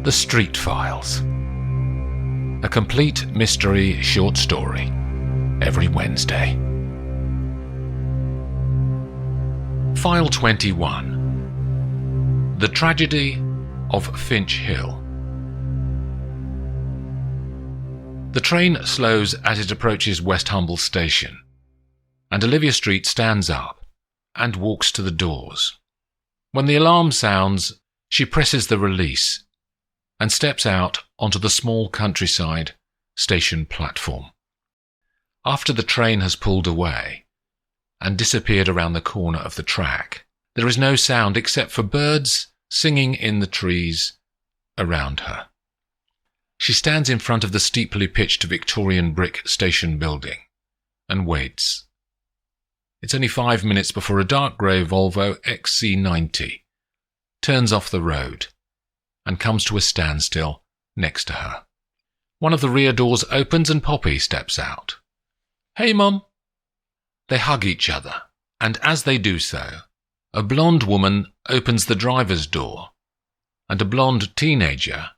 The Street Files. A complete mystery short story every Wednesday. File 21. The Tragedy of Finch Hill. The train slows as it approaches West Humble Station, and Olivia Street stands up and walks to the doors. When the alarm sounds, she presses the release and steps out onto the small countryside station platform. After the train has pulled away and disappeared around the corner of the track, there is no sound except for birds singing in the trees around her. She stands in front of the steeply pitched Victorian brick station building and waits. It's only 5 minutes before a dark grey Volvo XC90 turns off the road and comes to a standstill next to her. One of the rear doors opens and Poppy steps out. "Hey, Mum." They hug each other, and as they do so, a blonde woman opens the driver's door, and a blonde teenager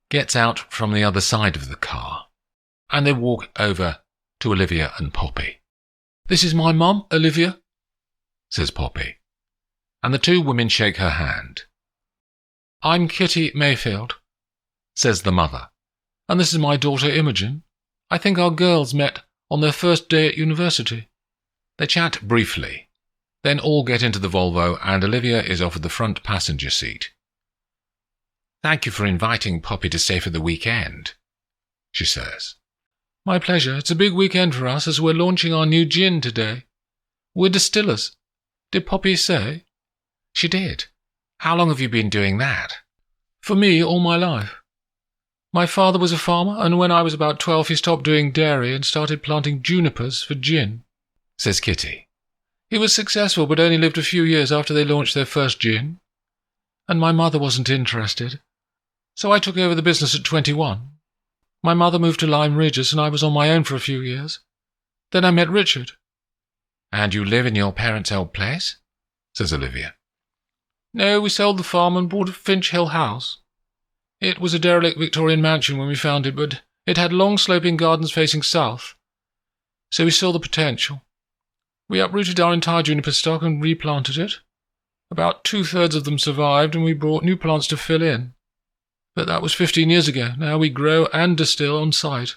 gets out from the other side of the car, and they walk over to Olivia and Poppy. "This is my mum, Olivia," says Poppy, and the two women shake her hand. "I'm Kitty Mayfield," says the mother, "and this is my daughter Imogen. I think our girls met on their first day at university." They chat briefly, then all get into the Volvo and Olivia is offered the front passenger seat. "Thank you for inviting Poppy to stay for the weekend," she says. "My pleasure. It's a big weekend for us as we're launching our new gin today. We're distillers. Did Poppy say?" She did. "How long have you been doing that?" "For me, all my life. My father was a farmer, and when I was about 12 he stopped doing dairy and started planting junipers for gin," says Kitty. "He was successful but only lived a few years after they launched their first gin, and my mother wasn't interested. So I took over the business at 21. My mother moved to Lyme Regis and I was on my own for a few years. Then I met Richard." "And you live in your parents' old place?" says Olivia. "No, we sold the farm and bought a Finch Hill house. It was a derelict Victorian mansion when we found it, but it had long sloping gardens facing south, so we saw the potential. We uprooted our entire juniper stock and replanted it. About 2/3 of them survived and we brought new plants to fill in. But that was 15 years ago. Now we grow and distill on site."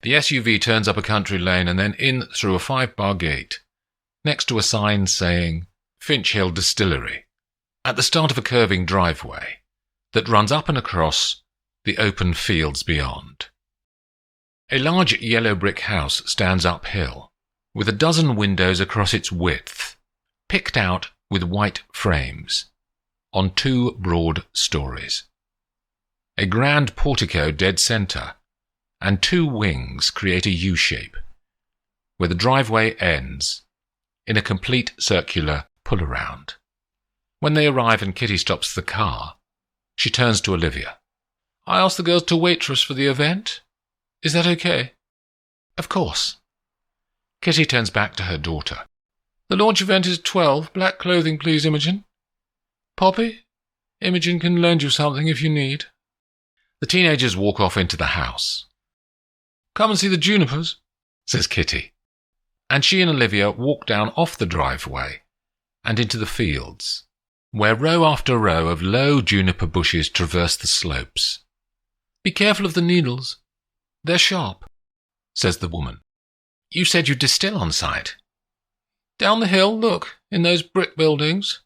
The SUV turns up a country lane and then in through a 5-bar gate, next to a sign saying Finch Hill Distillery, at the start of a curving driveway that runs up and across the open fields beyond. A large yellow brick house stands uphill, with a dozen windows across its width, picked out with white frames, on 2 broad stories. A grand portico dead centre, and 2 wings create a U-shape, where the driveway ends in a complete circular pull-around. When they arrive and Kitty stops the car, she turns to Olivia. "I asked the girls to waitress for the event. Is that okay?" "Of course." Kitty turns back to her daughter. "The launch event is 12. Black clothing, please, Imogen. Poppy, Imogen can lend you something if you need." The teenagers walk off into the house. "Come and see the junipers," says Kitty, and she and Olivia walk down off the driveway and into the fields, where row after row of low juniper bushes traverse the slopes. "Be careful of the needles. They're sharp," says the woman. "You said you distill on site." "Down the hill, look, in those brick buildings."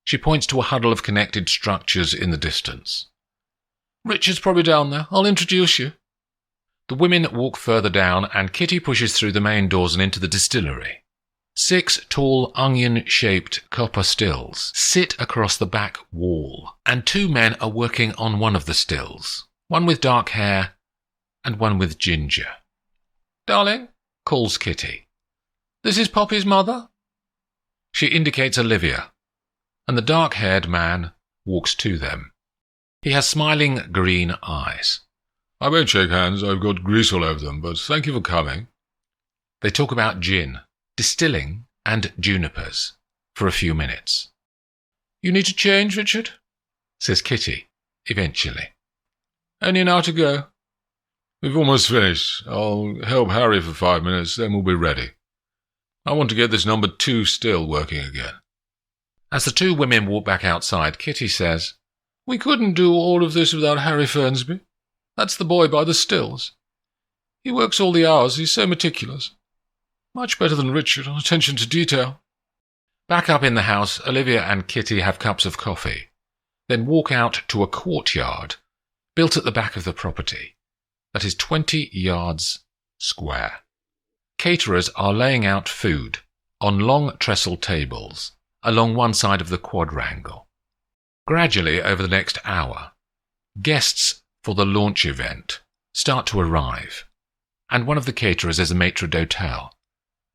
She points to a huddle of connected structures in the distance. "Richard's probably down there. I'll introduce you." The women walk further down and Kitty pushes through the main doors and into the distillery. 6 tall onion-shaped copper stills sit across the back wall, and 2 men are working on one of the stills, one with dark hair and one with ginger. "Darling," calls Kitty, "this is Poppy's mother." She indicates Olivia, and the dark-haired man walks to them. He has smiling green eyes. "I won't shake hands, I've got grease all over them, but thank you for coming." They talk about gin, distilling, and junipers for a few minutes. "You need to change, Richard?" says Kitty, eventually. Only an hour to go. We've almost finished. I'll help Harry for 5 minutes, then we'll be ready. I want to get this number 2 still working again. As the two women walk back outside, Kitty says, We couldn't do all of this without Harry Fernsby. That's the boy by the stills. He works all the hours, he's so meticulous. Much better than Richard on attention to detail. Back up in the house, Olivia and Kitty have cups of coffee, then walk out to a courtyard built at the back of the property that is 20 yards square. Caterers are laying out food on long trestle tables along one side of the quadrangle. Gradually, over the next hour, guests for the launch event start to arrive, and one of the caterers is a maitre d'hotel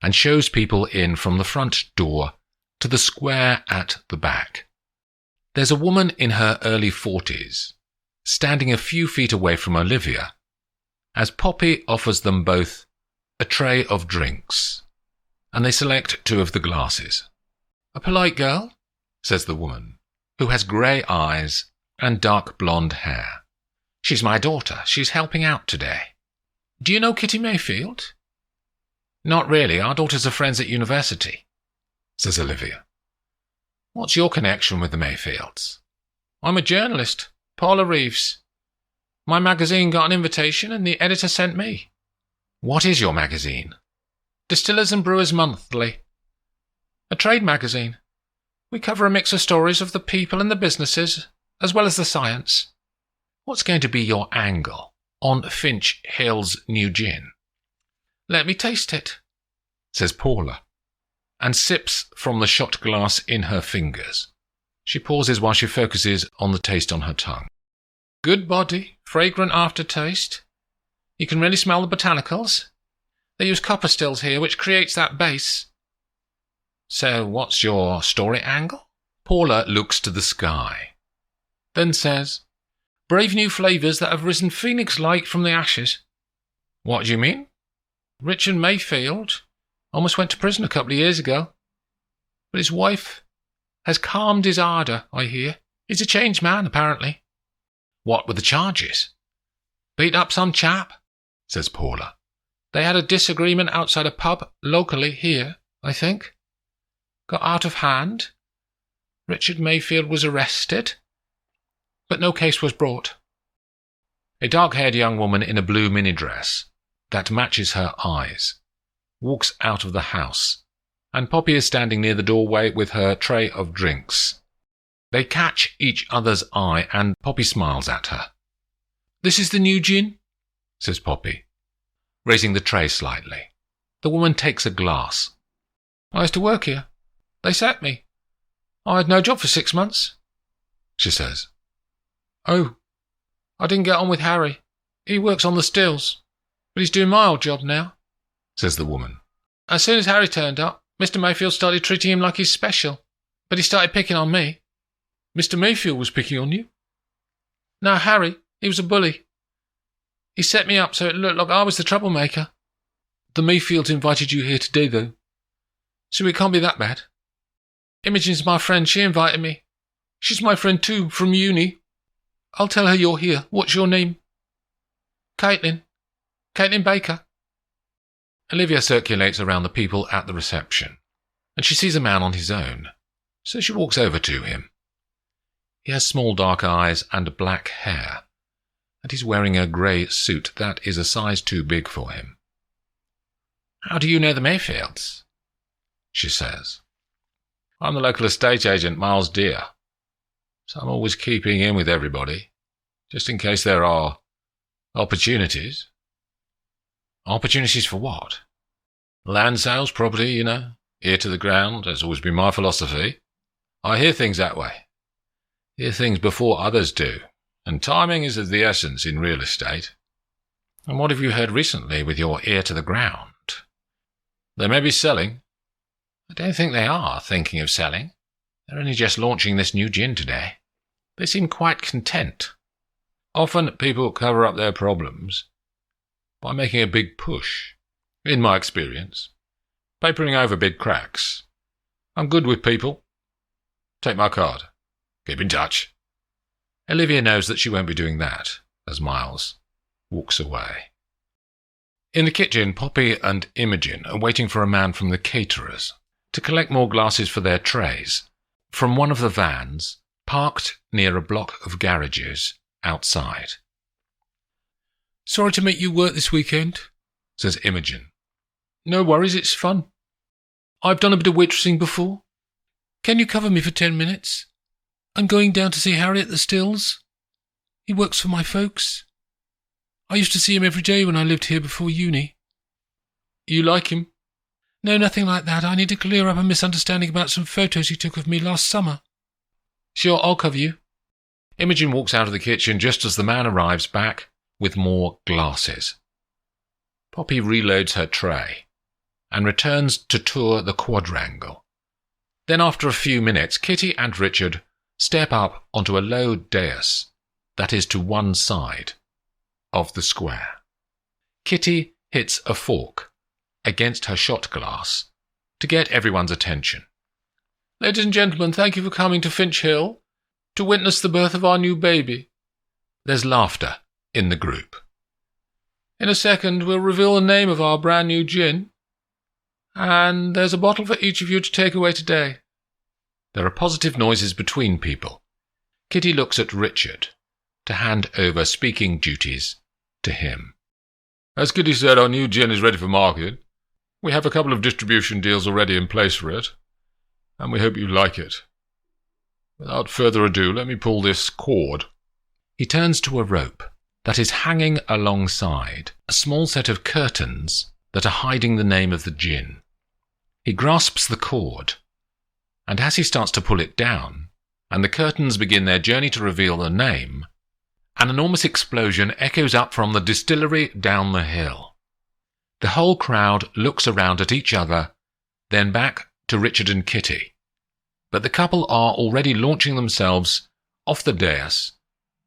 and shows people in from the front door to the square at the back. There's a woman in her early 40s, standing a few feet away from Olivia, as Poppy offers them both a tray of drinks, and they select 2 of the glasses. A polite girl, says the woman, who has grey eyes and dark blonde hair. She's my daughter. She's helping out today. Do you know Kitty Mayfield? Not really. Our daughters are friends at university, says Olivia. What's your connection with the Mayfields? I'm a journalist, Paula Reeves. My magazine got an invitation and the editor sent me. What is your magazine? Distillers and Brewers Monthly. A trade magazine. We cover a mix of stories of the people and the businesses, as well as the science. What's going to be your angle on Finch Hill's new gin? Let me taste it, says Paula, and sips from the shot glass in her fingers. She pauses while she focuses on the taste on her tongue. Good body, fragrant aftertaste. You can really smell the botanicals. They use copper stills here, which creates that base. So what's your story angle? Paula looks to the sky, then says, brave new flavours that have risen phoenix-like from the ashes. What do you mean? Richard Mayfield almost went to prison a couple of years ago. But his wife has calmed his ardour, I hear. He's a changed man, apparently. What were the charges? Beat up some chap, says Paula. They had a disagreement outside a pub locally here, I think. Got out of hand. Richard Mayfield was arrested, but no case was brought. A dark-haired young woman in a blue mini-dress that matches her eyes walks out of the house, and Poppy is standing near the doorway with her tray of drinks. They catch each other's eye, and Poppy smiles at her. This is the new gin, says Poppy, raising the tray slightly. The woman takes a glass. I used to work here. They sacked me. I had no job for 6 months, she says. Oh, I didn't get on with Harry. He works on the stills, but he's doing my old job now, says the woman. As soon as Harry turned up, Mr. Mayfield started treating him like he's special, but he started picking on me. Mr. Mayfield was picking on you? No, Harry, he was a bully. He set me up so it looked like I was the troublemaker. The Mayfields invited you here today, though. So it can't be that bad. Imogen's my friend, she invited me. She's my friend too, from uni. I'll tell her you're here. What's your name? Caitlin. Caitlin Baker. Olivia circulates around the people at the reception, and she sees a man on his own, so she walks over to him. He has small dark eyes and black hair, and he's wearing a grey suit that is a size too big for him. How do you know the Mayfields? She says. I'm the local estate agent, Miles Deere, so I'm always keeping in with everybody, just in case there are opportunities. Opportunities for what? Land sales, property, you know, ear to the ground has always been my philosophy. I hear things that way. Hear things before others do, and timing is of the essence in real estate. And what have you heard recently with your ear to the ground? They may be selling. I don't think they are thinking of selling. They're only just launching this new gin today. They seem quite content. Often people cover up their problems by making a big push, in my experience, papering over big cracks. I'm good with people. Take my card. Keep in touch. Olivia knows that she won't be doing that, as Miles walks away. In the kitchen, Poppy and Imogen are waiting for a man from the caterers to collect more glasses for their trays from one of the vans parked near a block of garages outside. "Sorry to make you work this weekend," says Imogen. "No worries, it's fun. I've done a bit of waitressing before. Can you cover me for 10 minutes? I'm going down to see Harry at the stills. He works for my folks. I used to see him every day when I lived here before uni." "You like him?" "No, nothing like that. I need to clear up a misunderstanding about some photos he took of me last summer." "Sure, I'll cover you." Imogen walks out of the kitchen just as the man arrives back with more glasses. Poppy reloads her tray and returns to tour the quadrangle. Then after a few minutes, Kitty and Richard step up onto a low dais that is to one side of the square. Kitty hits a fork against her shot glass to get everyone's attention. "Ladies and gentlemen, thank you for coming to Finch Hill to witness the birth of our new baby." There's laughter in the group. "In a second, we'll reveal the name of our brand new gin. And there's a bottle for each of you to take away today." There are positive noises between people. Kitty looks at Richard to hand over speaking duties to him. "As Kitty said, our new gin is ready for market. We have a couple of distribution deals already in place for it, and we hope you like it. Without further ado, let me pull this cord." He turns to a rope that is hanging alongside a small set of curtains that are hiding the name of the gin. He grasps the cord, and as he starts to pull it down, and the curtains begin their journey to reveal the name, an enormous explosion echoes up from the distillery down the hill. The whole crowd looks around at each other, then back to Richard and Kitty. But the couple are already launching themselves off the dais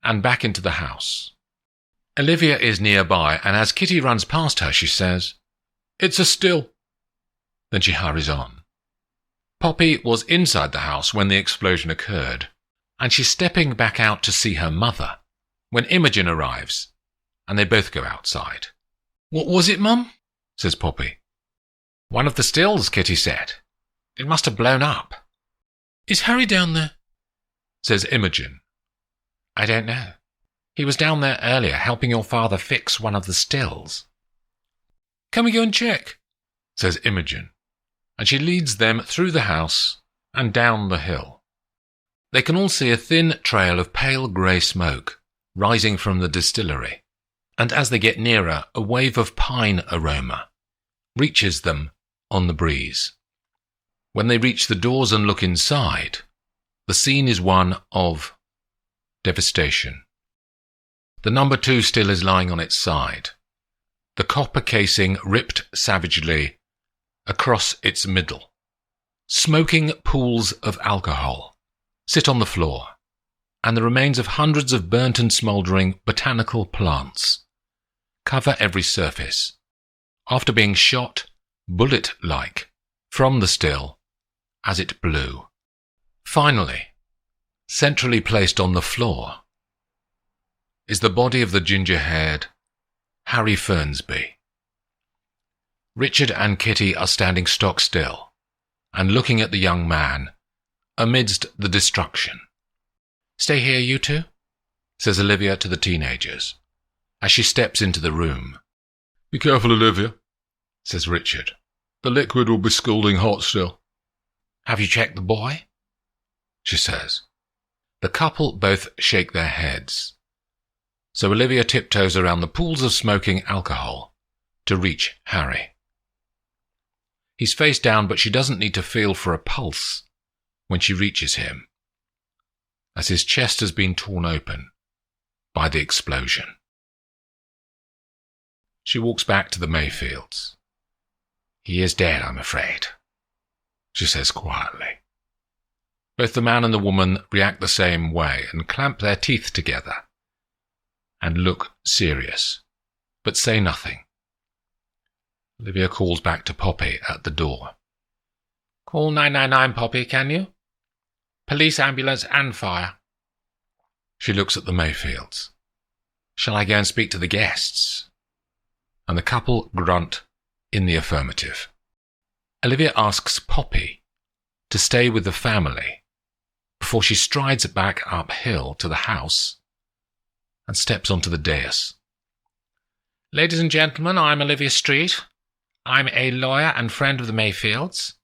and back into the house. Olivia is nearby, and as Kitty runs past her, she says, "It's a still." Then she hurries on. Poppy was inside the house when the explosion occurred, and she's stepping back out to see her mother when Imogen arrives, and they both go outside. "What was it, Mum?" says Poppy. "One of the stills," Kitty said. "It must have blown up." "Is Harry down there?" says Imogen. "I don't know. He was down there earlier helping your father fix one of the stills." "Can we go and check?" says Imogen, and she leads them through the house and down the hill. They can all see a thin trail of pale grey smoke rising from the distillery, and as they get nearer, a wave of pine aroma reaches them on the breeze. When they reach the doors and look inside, the scene is one of devastation. The number 2 still is lying on its side, the copper casing ripped savagely across its middle. Smoking pools of alcohol sit on the floor, and the remains of hundreds of burnt and smouldering botanical plants cover every surface, after being shot bullet-like from the still as it blew. Finally, centrally placed on the floor, is the body of the ginger-haired Harry Fernsby. Richard and Kitty are standing stock still and looking at the young man amidst the destruction. "Stay here, you two," says Olivia to the teenagers as she steps into the room. "Be careful, Olivia," says Richard. "The liquid will be scalding hot still." "Have you checked the boy?" she says. The couple both shake their heads, so Olivia tiptoes around the pools of smoking alcohol to reach Harry. He's face down, but she doesn't need to feel for a pulse when she reaches him, as his chest has been torn open by the explosion. She walks back to the Mayfields. "He is dead, I'm afraid," she says quietly. Both the man and the woman react the same way and clamp their teeth together and look serious, but say nothing. Olivia calls back to Poppy at the door. "Call 999, Poppy, can you? Police, ambulance and fire." She looks at the Mayfields. Shall I go and speak to the guests? And the couple grunt in the affirmative. Olivia asks Poppy to stay with the family before she strides back uphill to the house and steps onto the dais. Ladies and gentlemen, I'm Olivia Street. I'm a lawyer and friend of the Mayfields.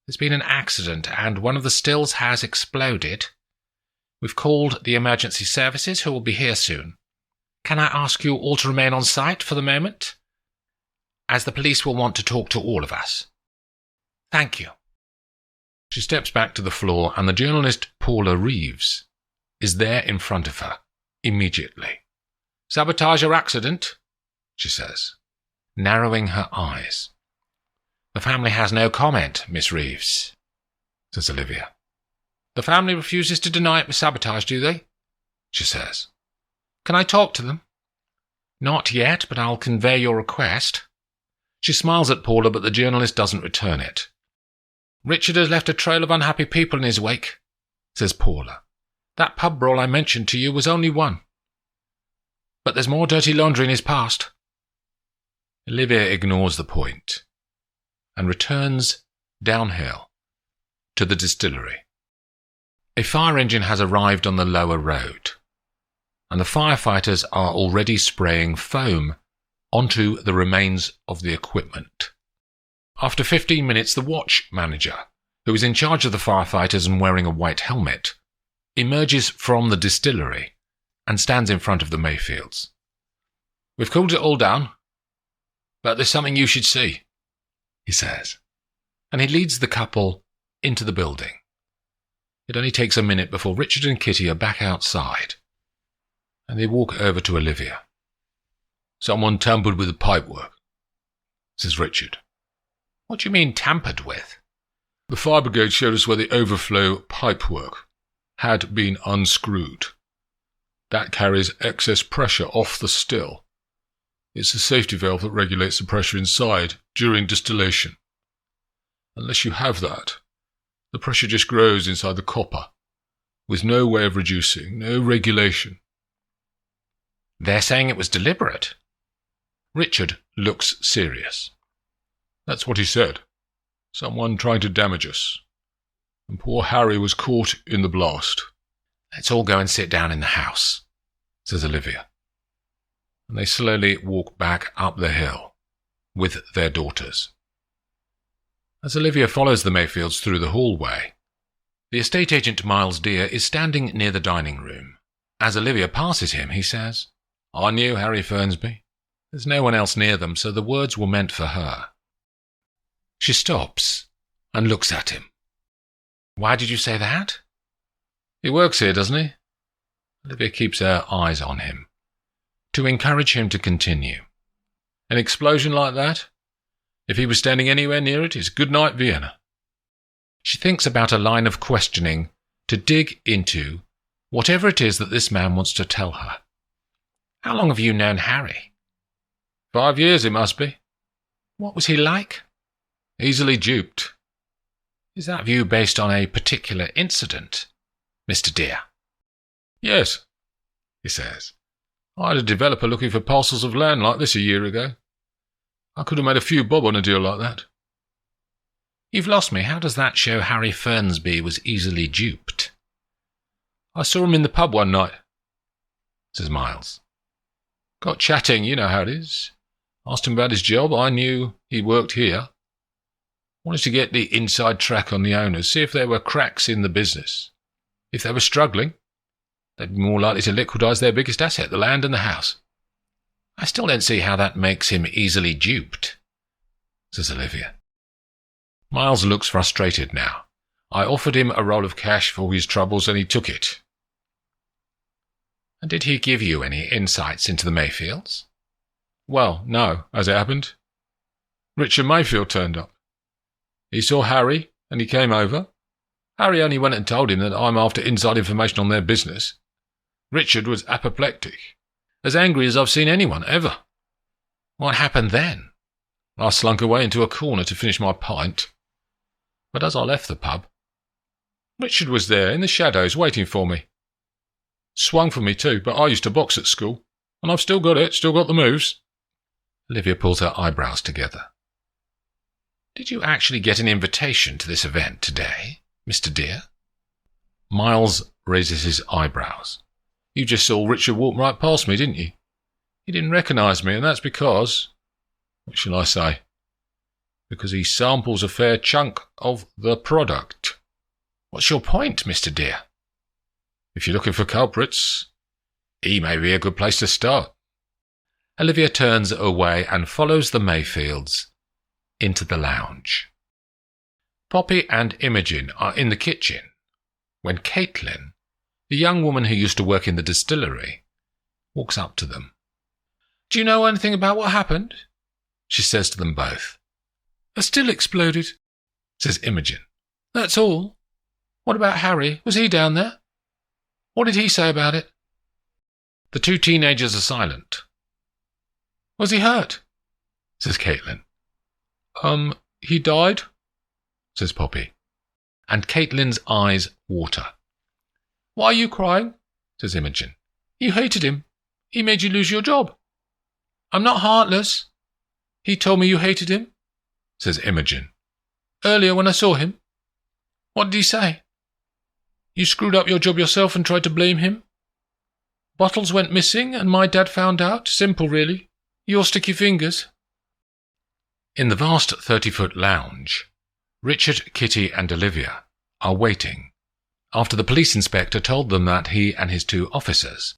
There's been an accident and one of the stills has exploded. We've called the emergency services who will be here soon. Can I ask you all to remain on site for the moment, as the police will want to talk to all of us? Thank you. She steps back to the floor and the journalist Paula Reeves is there in front of her immediately. Sabotage or accident? She says, narrowing her eyes. The family has no comment, Miss Reeves, says Olivia. The family refuses to deny it was sabotage, do they? She says. Can I talk to them? Not yet, but I'll convey your request. She smiles at Paula, but the journalist doesn't return it. Richard has left a trail of unhappy people in his wake, says Paula. That pub brawl I mentioned to you was only one. But there's more dirty laundry in his past. Olivia ignores the point and returns downhill to the distillery. A fire engine has arrived on the lower road, and the firefighters are already spraying foam onto the remains of the equipment. After 15 minutes, the watch manager, who is in charge of the firefighters and wearing a white helmet, emerges from the distillery and stands in front of the Mayfields. We've cooled it all down, but there's something you should see, he says, and he leads the couple into the building. It only takes a minute before Richard and Kitty are back outside, and they walk over to Olivia. Someone tampered with the pipework, says Richard. What do you mean tampered with? The fire brigade showed us where the overflow pipework had been unscrewed. That carries excess pressure off the still. It's a safety valve that regulates the pressure inside during distillation. Unless you have that, the pressure just grows inside the copper, with no way of reducing, no regulation. They're saying it was deliberate. Richard looks serious. That's what he said. Someone trying to damage us. And poor Harry was caught in the blast. Let's all go and sit down in the house, says Olivia. And they slowly walk back up the hill with their daughters. As Olivia follows the Mayfields through the hallway, the estate agent Miles Deere is standing near the dining room. As Olivia passes him, he says, I knew Harry Fernsby. There's no one else near them, so the words were meant for her. She stops and looks at him. Why did you say that? He works here, doesn't he? Olivia keeps her eyes on him, to encourage him to continue. An explosion like that? If he was standing anywhere near it, it's good night, Vienna. She thinks about a line of questioning to dig into whatever it is that this man wants to tell her. How long have you known Harry? 5 years, it must be. What was he like? Easily duped. Is that view based on a particular incident, Mr. Deere? Yes, he says. I had a developer looking for parcels of land like this a year ago. I could have made a few bob on a deal like that. You've lost me. How does that show Harry Fernsby was easily duped? I saw him in the pub one night, says Miles. Got chatting, you know how it is. Asked him about his job. I knew he worked here. Wanted to get the inside track on the owners, see if there were cracks in the business. If they were struggling, they'd be more likely to liquidise their biggest asset, the land and the house. I still don't see how that makes him easily duped, says Olivia. Miles looks frustrated now. I offered him a roll of cash for his troubles and he took it. And did he give you any insights into the Mayfields? Well, no, as it happened. Richard Mayfield turned up. He saw Harry and he came over. Harry only went and told him that I'm after inside information on their business. Richard was apoplectic, as angry as I've seen anyone ever. What happened then? I slunk away into a corner to finish my pint. But as I left the pub, Richard was there in the shadows waiting for me. Swung for me too, but I used to box at school. And I've still got it, still got the moves. Olivia pulls her eyebrows together. Did you actually get an invitation to this event today, Mr. Dear? Miles raises his eyebrows. You just saw Richard walk right past me, didn't you? He didn't recognise me, and that's because... what shall I say? Because he samples a fair chunk of the product. What's your point, Mr. Dear? If you're looking for culprits, he may be a good place to start. Olivia turns away and follows the Mayfields into the lounge. Poppy and Imogen are in the kitchen when Caitlin, the young woman who used to work in the distillery, walks up to them. Do you know anything about what happened? She says to them both. A still exploded, says Imogen. That's all. What about Harry? Was he down there? What did he say about it? The two teenagers are silent. Was he hurt? Says Caitlin. He died, says Poppy. And Caitlin's eyes water. Why are you crying? Says Imogen. You hated him. He made you lose your job. I'm not heartless. He told me you hated him, says Imogen. Earlier when I saw him. What did he say? You screwed up your job yourself and tried to blame him? Bottles went missing and my dad found out. Simple, really. Your sticky fingers. In the vast 30-foot lounge, Richard, Kitty and Olivia are waiting after the police inspector told them that he and his two officers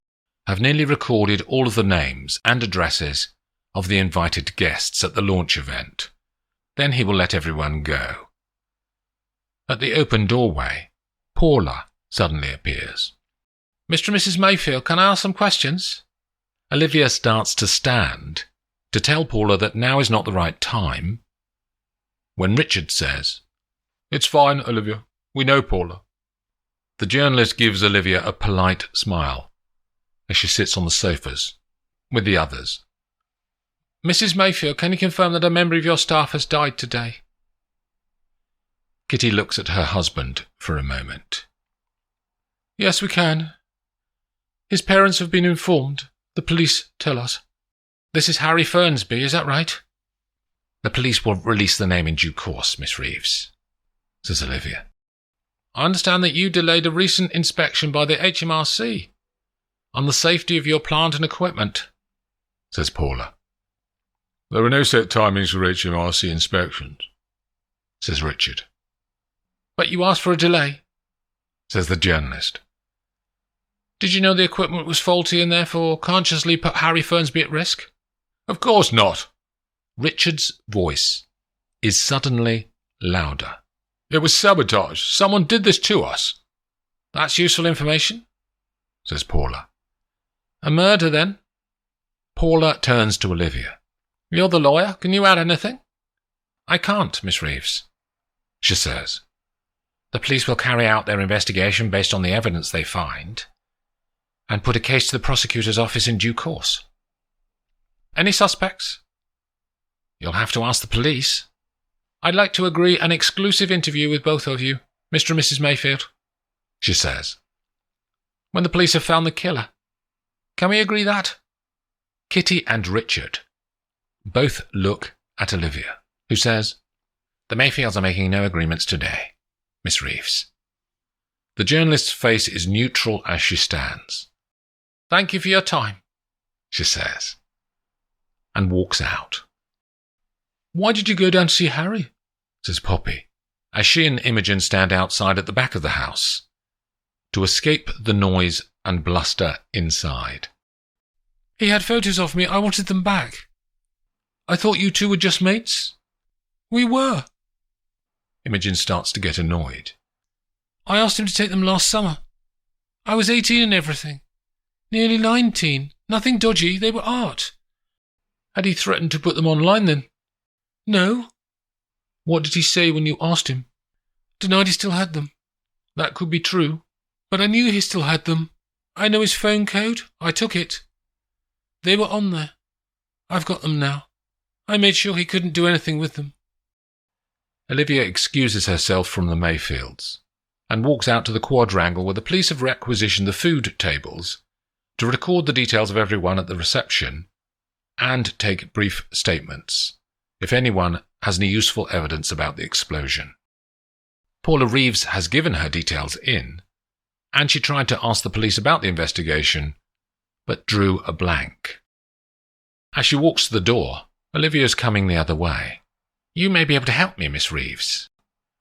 have nearly recorded all of the names and addresses of the invited guests at the launch event. Then he will let everyone go. At the open doorway, Paula suddenly appears. Mr. and Mrs. Mayfield, can I ask some questions? Olivia starts to stand to tell Paula that now is not the right time, when Richard says, It's fine, Olivia. We know Paula. The journalist gives Olivia a polite smile as she sits on the sofas with the others. Mrs. Mayfield, can you confirm that a member of your staff has died today? Kitty looks at her husband for a moment. Yes, we can. His parents have been informed. The police tell us. This is Harry Fernsby, is that right? The police will release the name in due course, Miss Reeves, says Olivia. I understand that you delayed a recent inspection by the HMRC on the safety of your plant and equipment, says Paula. There are no set timings for HMRC inspections, says Richard. But you asked for a delay, says the journalist. Did you know the equipment was faulty and therefore consciously put Harry Fernsby at risk? Of course not. Richard's voice is suddenly louder. It was sabotage. Someone did this to us. That's useful information, says Paula. A murder, then? Paula turns to Olivia. You're the lawyer. Can you add anything? I can't, Miss Reeves, she says. The police will carry out their investigation based on the evidence they find and put a case to the prosecutor's office in due course. Any suspects? You'll have to ask the police. I'd like to agree an exclusive interview with both of you, Mr. and Mrs. Mayfield, she says. When the police have found the killer. Can we agree that? Kitty and Richard both look at Olivia, who says, The Mayfields are making no agreements today, Miss Reeves. The journalist's face is neutral as she stands. Thank you for your time, she says, and walks out. Why did you go down to see Harry? Says Poppy, as she and Imogen stand outside at the back of the house to escape the noise and bluster inside. He had photos of me. I wanted them back. I thought you two were just mates. We were. Imogen starts to get annoyed. I asked him to take them last summer. I was 18 and everything. Nearly 19. Nothing dodgy. They were art. Had he threatened to put them online then? No. What did he say when you asked him? Denied he still had them. That could be true. But I knew he still had them. I know his phone code. I took it. They were on there. I've got them now. I made sure he couldn't do anything with them. Olivia excuses herself from the Mayfields and walks out to the quadrangle where the police have requisitioned the food tables to record the details of everyone at the reception and take brief statements if anyone has any useful evidence about the explosion. Paula Reeves has given her details in, and she tried to ask the police about the investigation, but drew a blank. As she walks to the door, Olivia's coming the other way. "You may be able to help me, Miss Reeves."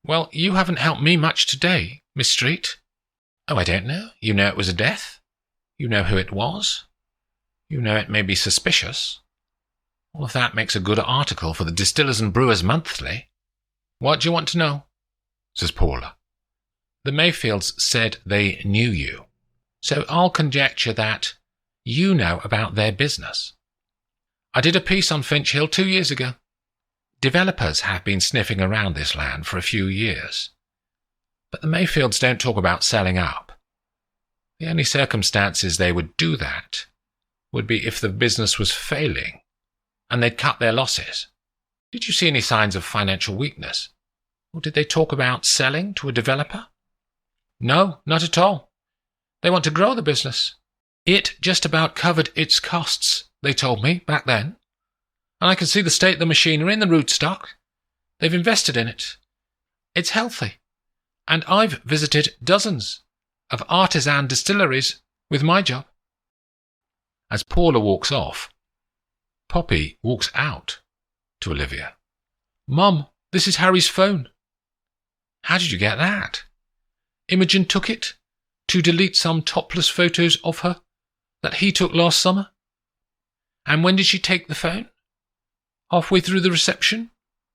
"Well, you haven't helped me much today, Miss Street." "Oh, I don't know. You know it was a death? You know who it was? You know it may be suspicious. All of that makes a good article for the Distillers and Brewers Monthly." "What do you want to know?" says Paula. "The Mayfields said they knew you, so I'll conjecture that you know about their business. I did a piece on Finch Hill 2 years ago. Developers have been sniffing around this land for a few years, but the Mayfields don't talk about selling up. The only circumstances they would do that would be if the business was failing and they'd cut their losses. Did you see any signs of financial weakness? Or did they talk about selling to a developer?" "No, not at all. They want to grow the business. It just about covered its costs, they told me back then. And I can see the state of the machinery and the rootstock. They've invested in it. It's healthy. And I've visited dozens of artisan distilleries with my job." As Paula walks off, Poppy walks out to Olivia. "Mum, this is Harry's phone." "How did you get that?" "Imogen took it to delete some topless photos of her that he took last summer." "And when did she take the phone?" "Halfway through the reception,"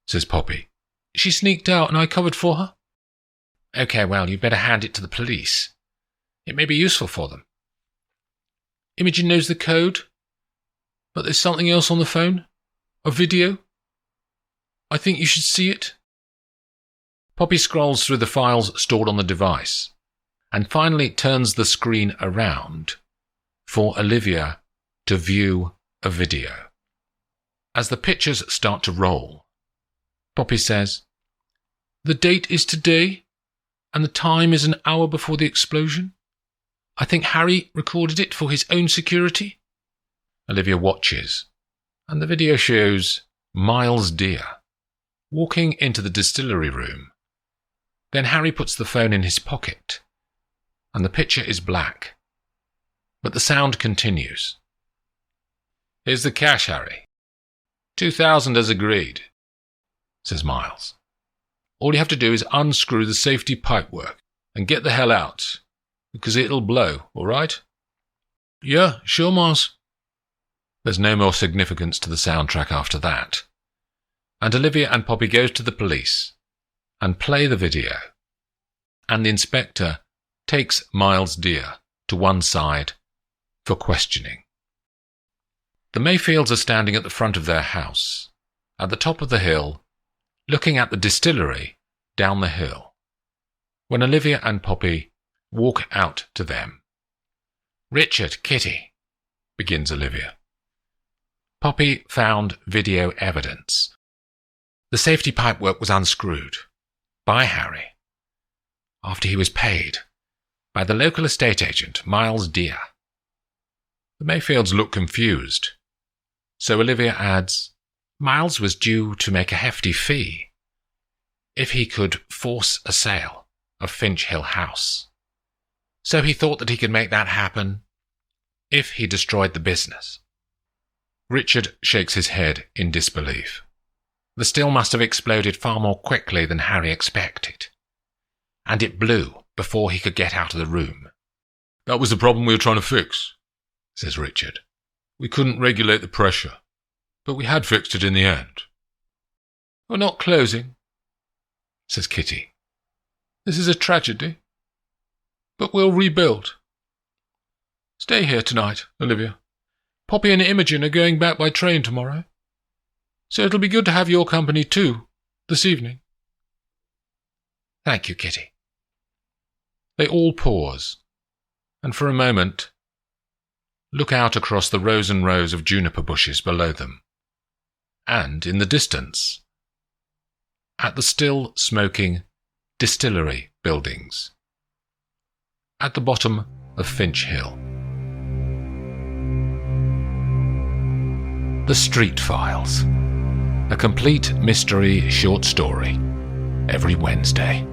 says Poppy. "She sneaked out and I covered for her." "OK, well, you'd better hand it to the police. It may be useful for them." "Imogen knows the code, but there's something else on the phone. A video. I think you should see it." Poppy scrolls through the files stored on the device and finally turns the screen around for Olivia to view a video. As the pictures start to roll, Poppy says, "The date is today, and the time is an hour before the explosion. I think Harry recorded it for his own security." Olivia watches, and the video shows Miles Deere walking into the distillery room. Then Harry puts the phone in his pocket, and the picture is black. But the sound continues. "Here's the cash, Harry. 2,000 as agreed," says Miles. "All you have to do is unscrew the safety pipework and get the hell out, because it'll blow, all right?" "Yeah, sure, Miles." There's no more significance to the soundtrack after that, and Olivia and Poppy go to the police and play the video, and the inspector takes Miles Deere to one side for questioning. The Mayfields are standing at the front of their house, at the top of the hill, looking at the distillery down the hill, when Olivia and Poppy walk out to them. "Richard, Kitty," begins Olivia. Poppy found video evidence. The safety pipework was unscrewed by Harry after he was paid by the local estate agent, Miles Deere. The Mayfields look confused, so Olivia adds, "Miles was due to make a hefty fee if he could force a sale of Finch Hill House. So he thought that he could make that happen if he destroyed the business." Richard shakes his head in disbelief. The still must have exploded far more quickly than Harry expected, and it blew before he could get out of the room. "That was the problem we were trying to fix," says Richard. "We couldn't regulate the pressure, but we had fixed it in the end." "We're not closing," says Kitty. "This is a tragedy, but we'll rebuild. Stay here tonight, Olivia. Poppy and Imogen are going back by train tomorrow, so it'll be good to have your company too, this evening." "Thank you, Kitty." They all pause, and for a moment look out across the rows and rows of juniper bushes below them, and in the distance, at the still smoking distillery buildings at the bottom of Finch Hill. The Street Files, a complete mystery short story, every Wednesday.